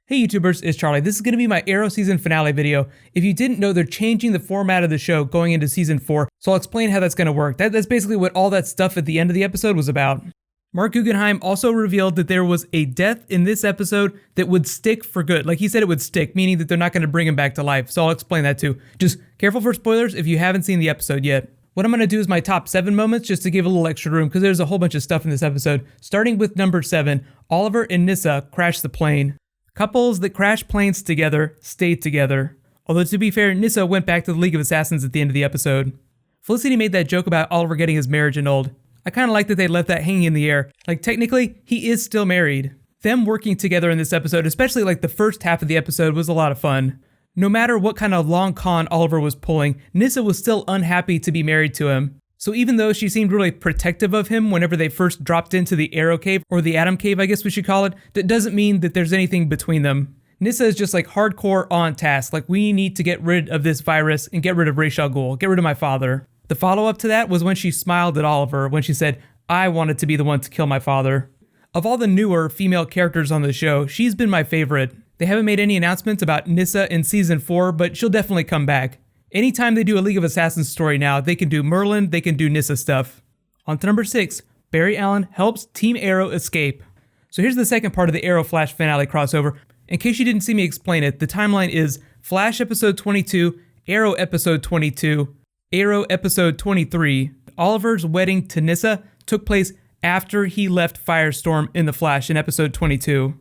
Hey YouTubers, it's Charlie. This is going to be my Arrow season finale video. If you didn't know, they're changing the format of the show going into season 4, so I'll explain how that's going to work. That's basically what all that stuff at the end of the episode was about. Mark Guggenheim also revealed that there was a death in this episode that would stick for good. Like he said it would stick, meaning that they're not going to bring him back to life, so I'll explain that too. Just careful for spoilers if you haven't seen the episode yet. What I'm going to do is my top 7 moments just to give a little extra room because there's a whole bunch of stuff in this episode. Starting with number 7, Oliver and Nyssa crash the plane. Couples that crash planes together stayed together. Although to be fair, Nyssa went back to the League of Assassins at the end of the episode. Felicity made that joke about Oliver getting his marriage annulled. I kind of like that they left that hanging in the air. Like technically, he is still married. Them working together in this episode, especially like the first half of the episode, was a lot of fun. No matter what kind of long con Oliver was pulling, Nyssa was still unhappy to be married to him. So even though she seemed really protective of him whenever they first dropped into the Arrow Cave, or the Atom Cave I guess we should call it, that doesn't mean that there's anything between them. Nyssa is just like hardcore on task, like we need to get rid of this virus and get rid of Ra's al Ghul, get rid of my father. The follow-up to that was when she smiled at Oliver when she said, I wanted to be the one to kill my father. Of all the newer female characters on the show, she's been my favorite. They haven't made any announcements about Nyssa in season 4, but she'll definitely come back. Anytime they do a League of Assassins story now, they can do Merlin, they can do Nyssa stuff. On to number 6, Barry Allen helps Team Arrow escape. So here's the second part of the Arrow Flash finale crossover. In case you didn't see me explain it, the timeline is Flash episode 22, Arrow episode 22, Arrow episode 23. Oliver's wedding to Nyssa took place after he left Firestorm in the Flash in episode 22.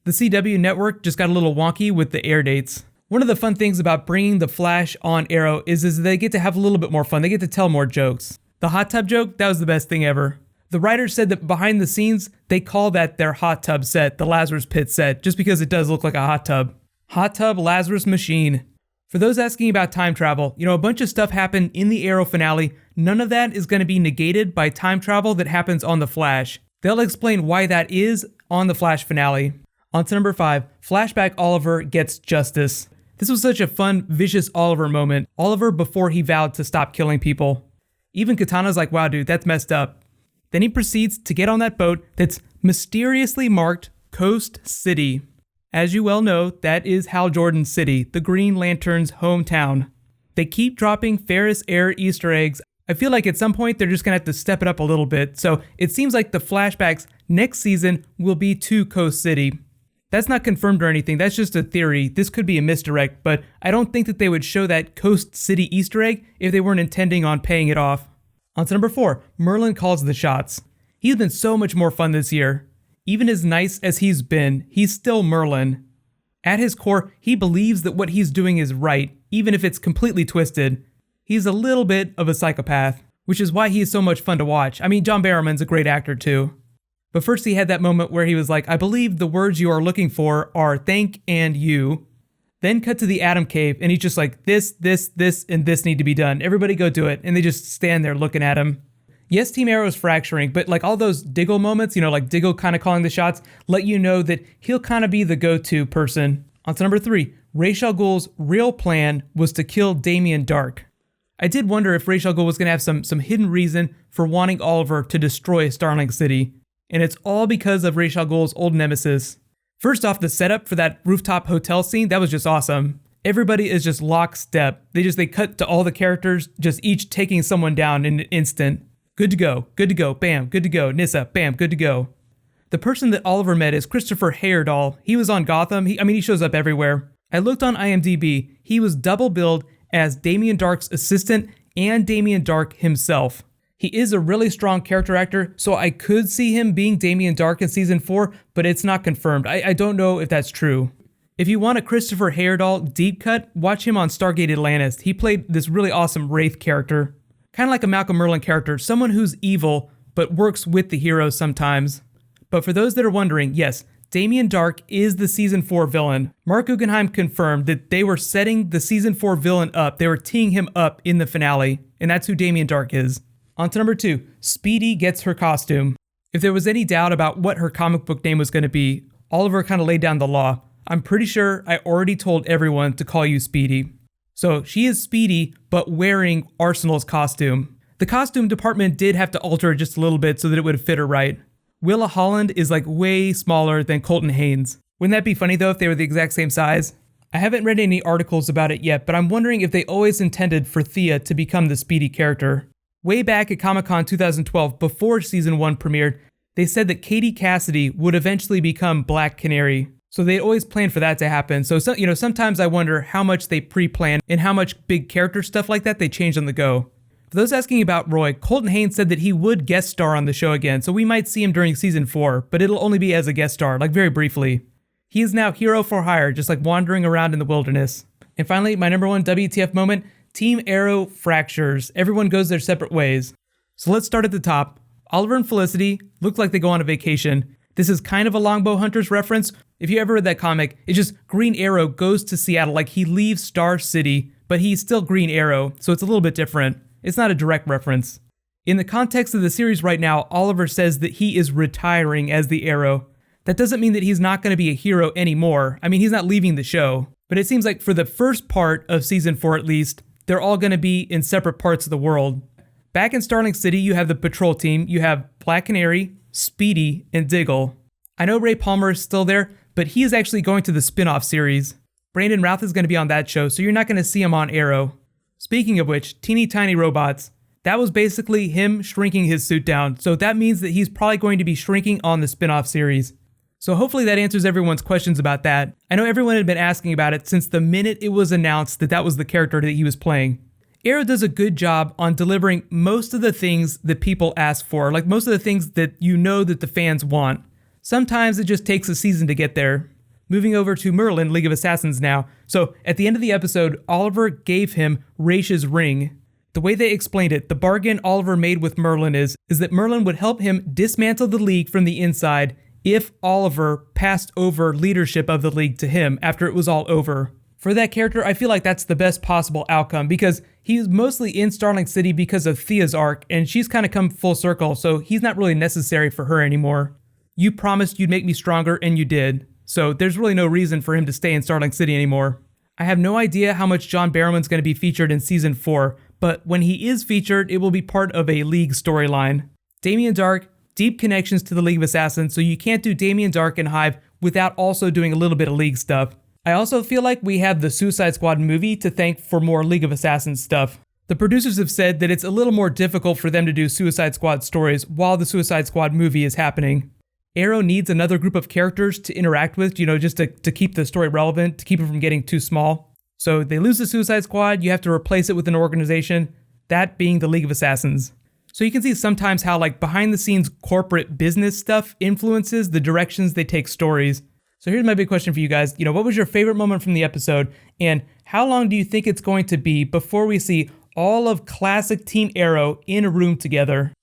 The CW network just got a little wonky with the air dates. One of the fun things about bringing the Flash on Arrow is they get to have a little bit more fun. They get to tell more jokes. The hot tub joke, that was the best thing ever. The writers said that behind the scenes, they call that their hot tub set, the Lazarus Pit set, just because it does look like a hot tub. Hot tub Lazarus machine. For those asking about time travel, a bunch of stuff happened in the Arrow finale. None of that is going to be negated by time travel that happens on the Flash. They'll explain why that is on the Flash finale. On to number 5, Flashback Oliver gets justice. This was such a fun, vicious Oliver moment. Oliver before he vowed to stop killing people. Even Katana's like, wow dude, that's messed up. Then he proceeds to get on that boat that's mysteriously marked Coast City. As you well know, that is Hal Jordan's city, the Green Lantern's hometown. They keep dropping Ferris Air Easter eggs. I feel like at some point they're just gonna have to step it up a little bit, so it seems like the flashbacks next season will be to Coast City. That's not confirmed or anything, that's just a theory. This could be a misdirect, but I don't think that they would show that Coast City Easter egg if they weren't intending on paying it off. On to number 4, Merlin calls the shots. He's been so much more fun this year. Even as nice as he's been, he's still Merlin. At his core, he believes that what he's doing is right, even if it's completely twisted. He's a little bit of a psychopath, which is why he's so much fun to watch. I mean, John Barrowman's a great actor too. But first he had that moment where he was like, I believe the words you are looking for are thank and you. Then cut to the Atom Cave and he's just like, this, and this need to be done. Everybody go do it. And they just stand there looking at him. Yes, Team Arrow is fracturing, but like all those Diggle moments, like Diggle kind of calling the shots, let you know that he'll kind of be the go-to person. On to number 3, Ra's al Ghul's real plan was to kill Damien Dark. I did wonder if Ra's al Ghul was going to have some hidden reason for wanting Oliver to destroy Starling City. And it's all because of Ra's al Ghul's old nemesis. First off, the setup for that rooftop hotel scene, that was just awesome. Everybody is just lockstep. They cut to all the characters, just each taking someone down in an instant. Good to go, bam, good to go, Nyssa, bam, good to go. The person that Oliver met is Christopher Heyerdahl. He was on Gotham, he shows up everywhere. I looked on IMDb, he was double billed as Damien Dark's assistant and Damien Dark himself. He is a really strong character actor, so I could see him being Damien Dark in season 4, but it's not confirmed. I don't know if that's true. If you want a Christopher Heyerdahl deep cut, watch him on Stargate Atlantis. He played this really awesome Wraith character. Kind of like a Malcolm Merlyn character, someone who's evil, but works with the heroes sometimes. But for those that are wondering, yes, Damien Dark is the season 4 villain. Mark Guggenheim confirmed that they were setting the season 4 villain up. They were teeing him up in the finale, and that's who Damien Dark is. On to number 2, Speedy gets her costume. If there was any doubt about what her comic book name was going to be, Oliver kind of laid down the law. I'm pretty sure I already told everyone to call you Speedy. So she is Speedy, but wearing Arsenal's costume. The costume department did have to alter it just a little bit so that it would fit her right. Willa Holland is like way smaller than Colton Haynes. Wouldn't that be funny though if they were the exact same size? I haven't read any articles about it yet, but I'm wondering if they always intended for Thea to become the Speedy character. Way back at Comic-Con 2012, before Season 1 premiered, they said that Katie Cassidy would eventually become Black Canary. So they always planned for that to happen. So, sometimes I wonder how much they pre-planned and how much big character stuff like that they changed on the go. For those asking about Roy, Colton Haynes said that he would guest star on the show again, so we might see him during Season 4, but it'll only be as a guest star, like very briefly. He is now hero for hire, just like wandering around in the wilderness. And finally, my number one WTF moment, Team Arrow fractures. Everyone goes their separate ways. So let's start at the top. Oliver and Felicity look like they go on a vacation. This is kind of a Longbow Hunters reference. If you ever read that comic, it's just Green Arrow goes to Seattle, like he leaves Star City, but he's still Green Arrow, so it's a little bit different. It's not a direct reference. In the context of the series right now, Oliver says that he is retiring as the Arrow. That doesn't mean that he's not going to be a hero anymore. I mean, he's not leaving the show. But it seems like for the first part of Season 4 at least, they're all going to be in separate parts of the world. Back in Starling City, you have the patrol team. You have Black Canary, Speedy, and Diggle. I know Ray Palmer is still there, but he is actually going to the spin-off series. Brandon Routh is going to be on that show, so you're not going to see him on Arrow. Speaking of which, teeny tiny robots. That was basically him shrinking his suit down, so that means that he's probably going to be shrinking on the spin-off series. So hopefully that answers everyone's questions about that. I know everyone had been asking about it since the minute it was announced that that was the character that he was playing. Arrow does a good job on delivering most of the things that people ask for, like most of the things that you know that the fans want. Sometimes it just takes a season to get there. Moving over to Merlin, League of Assassins now. So at the end of the episode, Oliver gave him Raish's ring. The way they explained it, the bargain Oliver made with Merlin is that Merlin would help him dismantle the League from the inside if Oliver passed over leadership of the League to him after it was all over. For that character, I feel like that's the best possible outcome because he's mostly in Starling City because of Thea's arc, and she's kind of come full circle, so he's not really necessary for her anymore. You promised you'd make me stronger, and you did. So there's really no reason for him to stay in Starling City anymore. I have no idea how much John Barrowman's going to be featured in Season 4, but when he is featured, it will be part of a League storyline. Damien Darhk, deep connections to the League of Assassins, so you can't do Damien Darhk and Hive without also doing a little bit of League stuff. I also feel like we have the Suicide Squad movie to thank for more League of Assassins stuff. The producers have said that it's a little more difficult for them to do Suicide Squad stories while the Suicide Squad movie is happening. Arrow needs another group of characters to interact with, just to keep the story relevant, to keep it from getting too small. So they lose the Suicide Squad, you have to replace it with an organization, that being the League of Assassins. So you can see sometimes how behind the scenes corporate business stuff influences the directions they take stories. So here's my big question for you guys. What was your favorite moment from the episode? And how long do you think it's going to be before we see all of classic Team Arrow in a room together?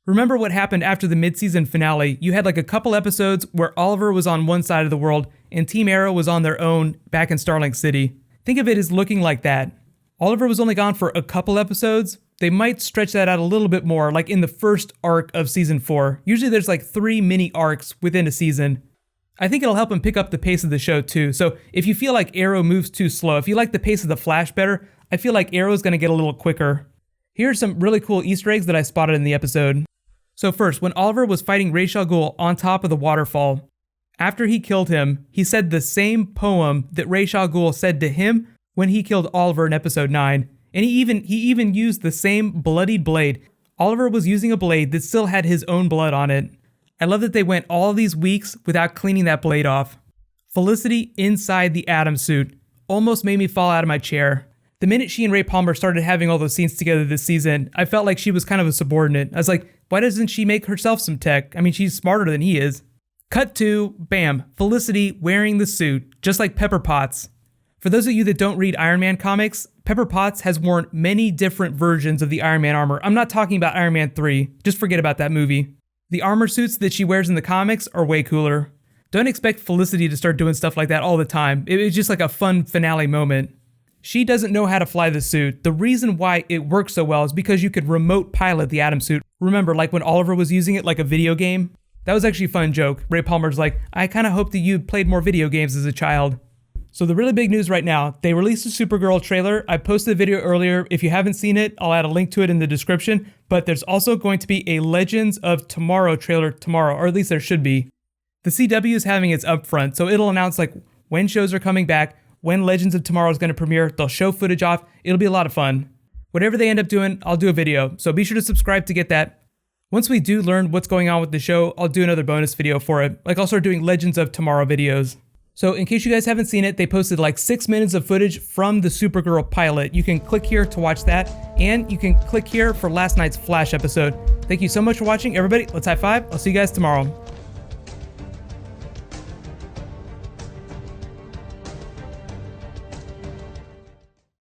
Remember what happened after the mid-season finale? You had a couple episodes where Oliver was on one side of the world and Team Arrow was on their own back in Starling City. Think of it as looking like that. Oliver was only gone for a couple episodes. They might stretch that out a little bit more, like in the first arc of Season 4. Usually there's 3 mini arcs within a season. I think it'll help him pick up the pace of the show too. So if you feel like Arrow moves too slow, if you like the pace of the Flash better, I feel like Arrow's going to get a little quicker. Here are some really cool Easter eggs that I spotted in the episode. So first, when Oliver was fighting Ra's al Ghul on top of the waterfall, after he killed him, he said the same poem that Ra's al Ghul said to him when he killed Oliver in episode 9. And he even used the same bloodied blade. Oliver was using a blade that still had his own blood on it. I love that they went all these weeks without cleaning that blade off. Felicity inside the Atom suit almost made me fall out of my chair. The minute she and Ray Palmer started having all those scenes together this season, I felt like she was kind of a subordinate. I was like, why doesn't she make herself some tech? I mean, she's smarter than he is. Cut to, bam, Felicity wearing the suit, just like Pepper Potts. For those of you that don't read Iron Man comics, Pepper Potts has worn many different versions of the Iron Man armor. I'm not talking about Iron Man 3. Just forget about that movie. The armor suits that she wears in the comics are way cooler. Don't expect Felicity to start doing stuff like that all the time. It was just like a fun finale moment. She doesn't know how to fly the suit. The reason why it works so well is because you could remote pilot the Atom suit. Remember, when Oliver was using it like a video game? That was actually a fun joke. Ray Palmer's like, I kind of hope that you played more video games as a child. So the really big news right now, they released a Supergirl trailer. I posted a video earlier. If you haven't seen it, I'll add a link to it in the description. But there's also going to be a Legends of Tomorrow trailer tomorrow, or at least there should be. The CW is having its upfront, so it'll announce like when shows are coming back, when Legends of Tomorrow is going to premiere. They'll show footage off. It'll be a lot of fun. Whatever they end up doing, I'll do a video, so be sure to subscribe to get that. Once we do learn what's going on with the show, I'll do another bonus video for it. Like I'll start doing Legends of Tomorrow videos. So in case you guys haven't seen it, they posted like 6 minutes of footage from the Supergirl pilot. You can click here to watch that, and you can click here for last night's Flash episode. Thank you so much for watching, everybody. Let's high five. I'll see you guys tomorrow.